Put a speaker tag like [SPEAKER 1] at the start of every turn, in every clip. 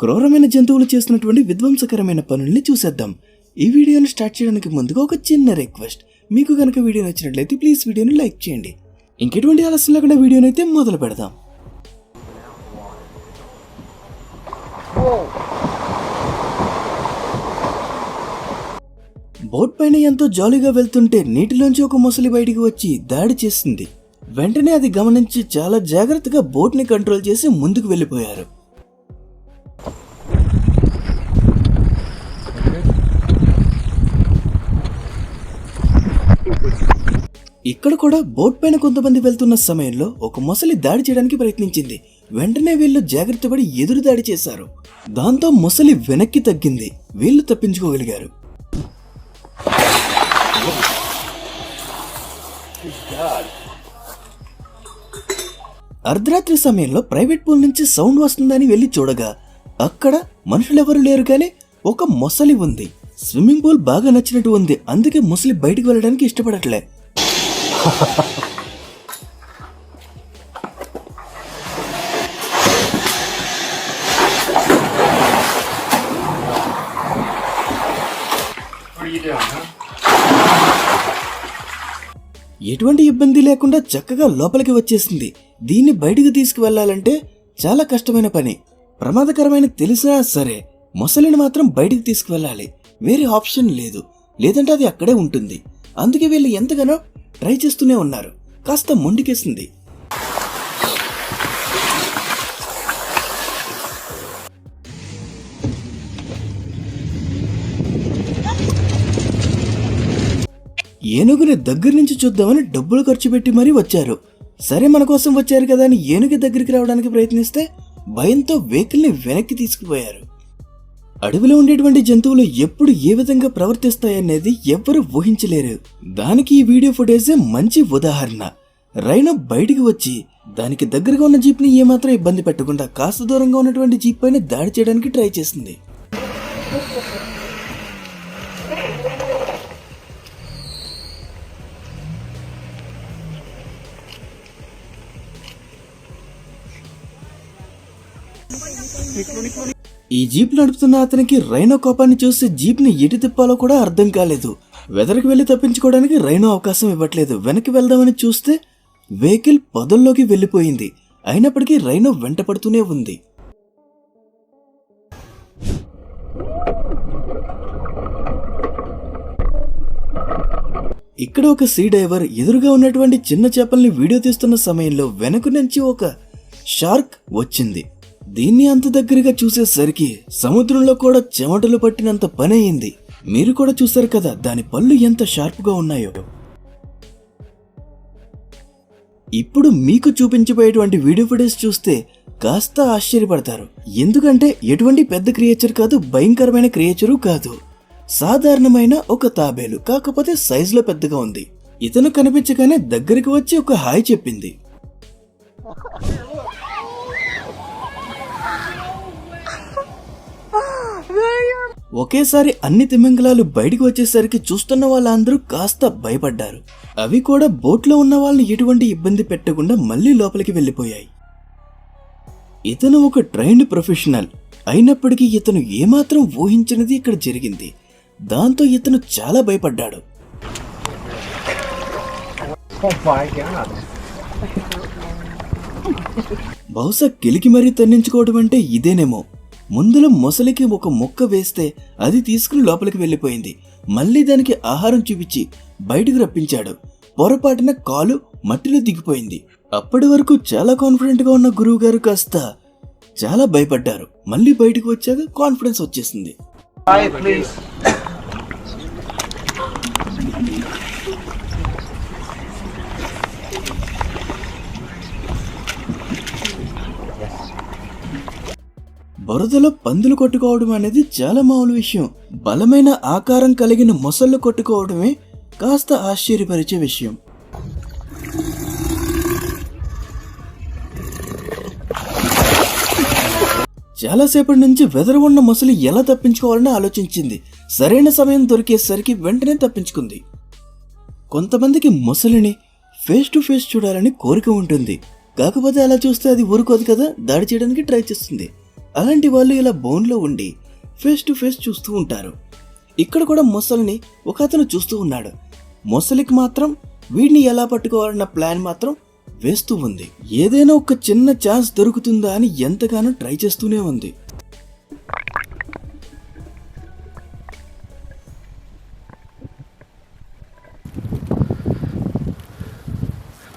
[SPEAKER 1] క్రూరమైన జంతువులు చేస్తున్నటువంటి విధ్వంసకరమైన పనుల్ని చూసేద్దాం. ఈ వీడియోని స్టార్ట్ చేయడానికి ముందుగా ఒక చిన్న రిక్వెస్ట్, మీకు కనుక వీడియో నచ్చినట్లయితే ప్లీజ్ వీడియోని లైక్ చేయండి. ఇంకెటువంటి ఆలస్యం లేకుండా వీడియోని అయితే మొదలు పెడదాం. బోట్ పైన ఎంతో జాలీగా వెళ్తుంటే నీటిలోంచి ఒక మొసలి బయటికి వచ్చి దాడి చేసింది. వెంటనే అది గమనించి చాలా జాగ్రత్తగా బోట్ ని కంట్రోల్ చేసి ముందుకు వెళ్ళిపోయారు. ఇక్కడ కూడా బోట్ పైన కొంతమంది వెళ్తున్న సమయంలో ఒక మొసలి దాడి చేయడానికి ప్రయత్నించింది. వెంటనే వీళ్ళు జాగ్రత్త పడి ఎదురు దాడి చేశారు. దాంతో మొసలి వెనక్కి తగ్గింది. వీళ్ళు తప్పించుకోగలిగారు. అర్ధరాత్రి సమయంలో ప్రైవేట్ పూల్ నుంచి సౌండ్ వస్తుందని వెళ్లి చూడగా అక్కడ మనుషులెవరూ లేరు, కానీ ఒక మొసలి ఉంది. స్విమ్మింగ్ పూల్ బాగా నచ్చినట్టు ఉంది, అందుకే మొసలి బయటికి వెళ్ళడానికి ఇష్టపడట్లే. ఎటువంటి ఇబ్బంది లేకుండా చక్కగా లోపలికి వచ్చేసింది. దీన్ని బయటికి తీసుకువెళ్లాలంటే చాలా కష్టమైన పని. ప్రమాదకరమైన తెలిసినా సరే మొసలిని మాత్రం బయటికి తీసుకువెళ్ళాలి. వేరే ఆప్షన్ లేదు, లేదంటే అది అక్కడే ఉంటుంది. అందుకే వీళ్ళు ఎంతగానో ట్రై చేస్తూనే ఉన్నారు. కాస్త మొండికేసింది. ఏనుగుని దగ్గర నుంచి చూద్దామని డబ్బులు ఖర్చు పెట్టి మరీ వచ్చారు. సరే మన కోసం వచ్చారు కదా అని ఏనుగు దగ్గరికి రావడానికి ప్రయత్నిస్తే భయంతో వెహికల్ ని వెనక్కి తీసుకుపోయారు. అడవిలో ఉండేటువంటి జంతువులు ఎప్పుడు ఏ విధంగా ప్రవర్తిస్తాయనేది ఎవ్వరూ ఊహించలేరు. దానికి ఈ వీడియో ఫుటేజే మంచి ఉదాహరణ. రైనో బయటికి వచ్చి దానికి దగ్గరగా ఉన్న జీప్ ని ఏమాత్రం ఇబ్బంది పెట్టకుండా కాస్త దూరంగా ఉన్నటువంటి జీప్ పైన దాడి చేయడానికి ట్రై చేసింది. ఈ జీప్ నడుపుతున్న అతనికి రైనో కోపాన్ని చూసి జీప్ ని ఎటు తిప్పాలో కూడా అర్థం కాలేదు. వెదరికి వెళ్లి తప్పించుకోవడానికి రైనో అవకాశం ఇవ్వట్లేదు. వెనక్కి వెళ్దామని చూస్తే వెహికల్ పొదల్లోకి వెళ్లిపోయింది. అయినప్పటికీ రైనో వెంట పడుతూనే ఉంది. ఇక్కడ ఒక సీ డైవర్ ఎదురుగా ఉన్నటువంటి చిన్న చేపల్ని వీడియో తీస్తున్న సమయంలో వెనక నుంచి ఒక షార్క్ వచ్చింది. దీన్ని అంత దగ్గరగా చూసేసరికి సముద్రంలో కూడా చెమటలు పట్టినంత పని అయింది. మీరు కూడా చూశారు కదా దాని పళ్ళు ఎంత షార్ప్ గా ఉన్నాయో. ఇప్పుడు మీకు చూపించబోయేటువంటి వీడియో ఫుటేజ్ చూస్తే కాస్త ఆశ్చర్యపడతారు. ఎందుకంటే ఎటువంటి పెద్ద క్రియేచర్ కాదు, భయంకరమైన క్రియేచరు కాదు. సాధారణమైన ఒక తాబేలు, కాకపోతే సైజులో పెద్దగా ఉంది. ఇతను కనిపించగానే దగ్గరికి వచ్చి ఒక హాయ్ చెప్పింది. ఒకేసారి అన్ని తిమింగలాలు బయటికి వచ్చేసరికి చూస్తున్న వాళ్ళందరూ కాస్త భయపడ్డారు. అవి కూడా బోట్లో ఉన్న వాళ్ళని ఎటువంటి ఇబ్బంది పెట్టకుండా మళ్లీ లోపలికి వెళ్లిపోయాయి. ఇతను ఒక ట్రైన్డ్ ప్రొఫెషనల్ అయినప్పటికీ ఇతను ఏమాత్రం ఊహించినది ఇక్కడ జరిగింది. దాంతో ఇతను చాలా భయపడ్డాడు. బహుశా కిలికి మరీ తన్నించుకోవడం అంటే ఇదేనేమో. ముందులో మొసలికి ఒక మొక్క వేస్తే అది తీసుకుని లోపలికి వెళ్లిపోయింది. మళ్లీ దానికి ఆహారం చూపించి బయటకు రప్పించాడు. పొరపాటున కాలు మట్టిలో దిగిపోయింది. అప్పటి వరకు చాలా కాన్ఫిడెంట్ గా ఉన్న గురువు గారు కాస్త చాలా భయపడ్డారు. మళ్లీ బయటకు వచ్చాక కాన్ఫిడెన్స్ వచ్చేసింది. బురదలో పందులు కొట్టుకోవడం అనేది చాలా మామూలు విషయం. బలమైన ఆకారం కలిగిన మొసళ్ళు కొట్టుకోవడమే కాస్త ఆశ్చర్యపరిచే విషయం. చాలాసేపటి నుంచి వెదరు ఉన్న మొసలి ఎలా తప్పించుకోవాలని ఆలోచించింది. సరైన సమయం దొరికేసరికి వెంటనే తప్పించుకుంది. కొంతమందికి మొసలిని ఫేస్ టు ఫేస్ చూడాలని కోరిక ఉంటుంది. కాకపోతే అలా చూస్తే అది ఊరుకోదు కదా, దాడి చేయడానికి ట్రై చేస్తుంది. అలాంటి వాళ్ళు ఇలా బోన్లో ఉండి ఫేస్ టు ఫేస్ చూస్తూ ఉంటారు. ఇక్కడ కూడా మొసలిని ఒక అతను చూస్తూ ఉన్నాడు. మొసలికి మాత్రం వీడిని ఎలా పట్టుకోవాలన్న ప్లాన్ మాత్రం వేస్తూ ఉంది. ఏదైనా ఒక చిన్న ఛాన్స్ దొరుకుతుందా అని ఎంతగానో ట్రై చేస్తూనే ఉంది.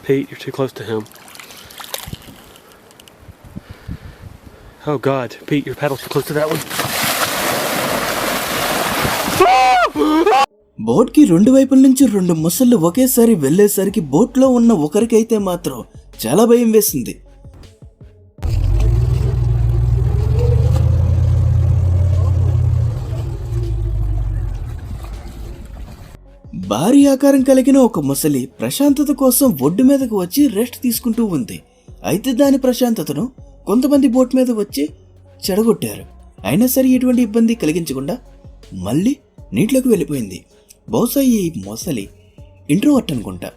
[SPEAKER 2] Pete, you're too close to him. Oh God, Pete, your pedal's too close to that one.
[SPEAKER 1] Boat కి రెండు వైపుల నుంచి రెండు మొసళ్ళు ఒకేసారి వెళ్లేసరికి బోట్ లో ఉన్న ఒకరికైతే మాత్రం చాలా భయం వేసింది. భారీ ఆకారం కలిగిన ఒక మొసలి ప్రశాంతత కోసం ఒడ్డు మీదకు వచ్చి రెస్ట్ తీసుకుంటూ ఉంది. అయితే దాని ప్రశాంతతను కొంతమంది బోట్ మీద వచ్చి చెడగొట్టారు. అయినా సరే ఎటువంటి ఇబ్బంది కలిగించకుండా మళ్ళీ నీటిలోకి వెళ్ళిపోయింది. బహుశా ఈ మొసలి ఇంట్రోవర్ట్ అనుకుంటా.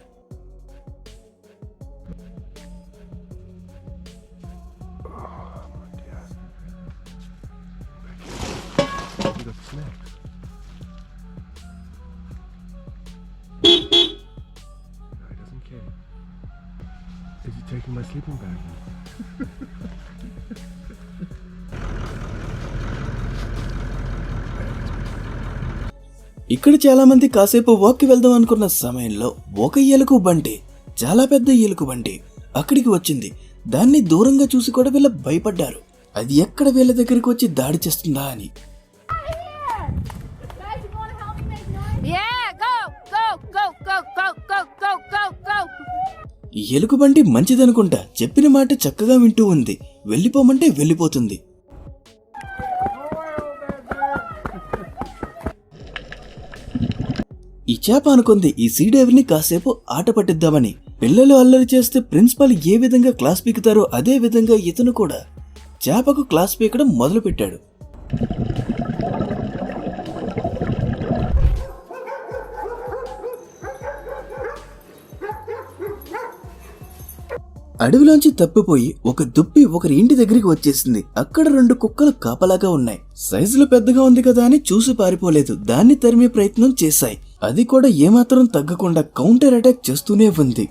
[SPEAKER 2] Is he taking my sleeping bag?
[SPEAKER 1] ఇక్కడ చాలా మంది కాసేపు వాక్కి వెళ్దాం అనుకున్న సమయంలో ఒక ఎలుక బంటి, చాలా పెద్ద ఎలుక బంటి అక్కడికి వచ్చింది. దాన్ని దూరంగా చూసి కూడా వీళ్ళ భయపడ్డారు. అది ఎక్కడ వీళ్ళ దగ్గరికి వచ్చి దాడి చేస్తుందా అని. ఎలుకబంటి మంచిదనుకుంటా, చెప్పిన మాట చక్కగా వింటూ ఉంది. వెళ్ళిపోమంటే వెళ్ళిపోతుంది. ఈ చేప అనుకుంది ఈ సీడేవిని కాసేపు ఆట పట్టిద్దామని. పిల్లలు అల్లరి చేస్తే ప్రిన్సిపాల్ ఏ విధంగా క్లాస్ పీకుతారో అదే విధంగా ఇతను కూడా చేపకు క్లాస్ పీకడం మొదలు పెట్టాడు. అడవిలోంచి తప్పిపోయి ఒక దుప్పి ఒకరి ఇంటి దగ్గరికి వచ్చేసింది. అక్కడ రెండు కుక్కలు కాపలాగా ఉన్నాయి. సైజులో పెద్దగా ఉంది కదా అని చూసి పారిపోలేదు. దాన్ని తరిమే ప్రయత్నం చేశాయి. అది కూడా ఏమాత్రం తగ్గకుండా కౌంటర్ అటాక్ చేస్తూనే ఉంది.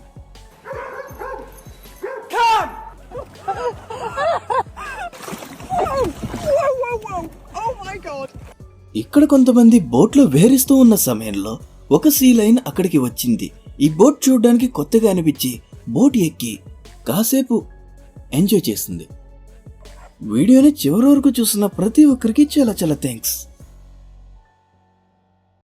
[SPEAKER 1] ఇక్కడ కొంతమంది బోట్లో వేరిస్తూ ఉన్న సమయంలో ఒక సీ లైన్ అక్కడికి వచ్చింది. ఈ బోట్ చూడడానికి కొత్తగా అనిపించి బోట్ ఎక్కి కాసేపు ఎంజాయ్ చేసింది. వీడియోని చివరి వరకు చూసిన ప్రతి ఒక్కరికి చాలా చాలా థ్యాంక్స్.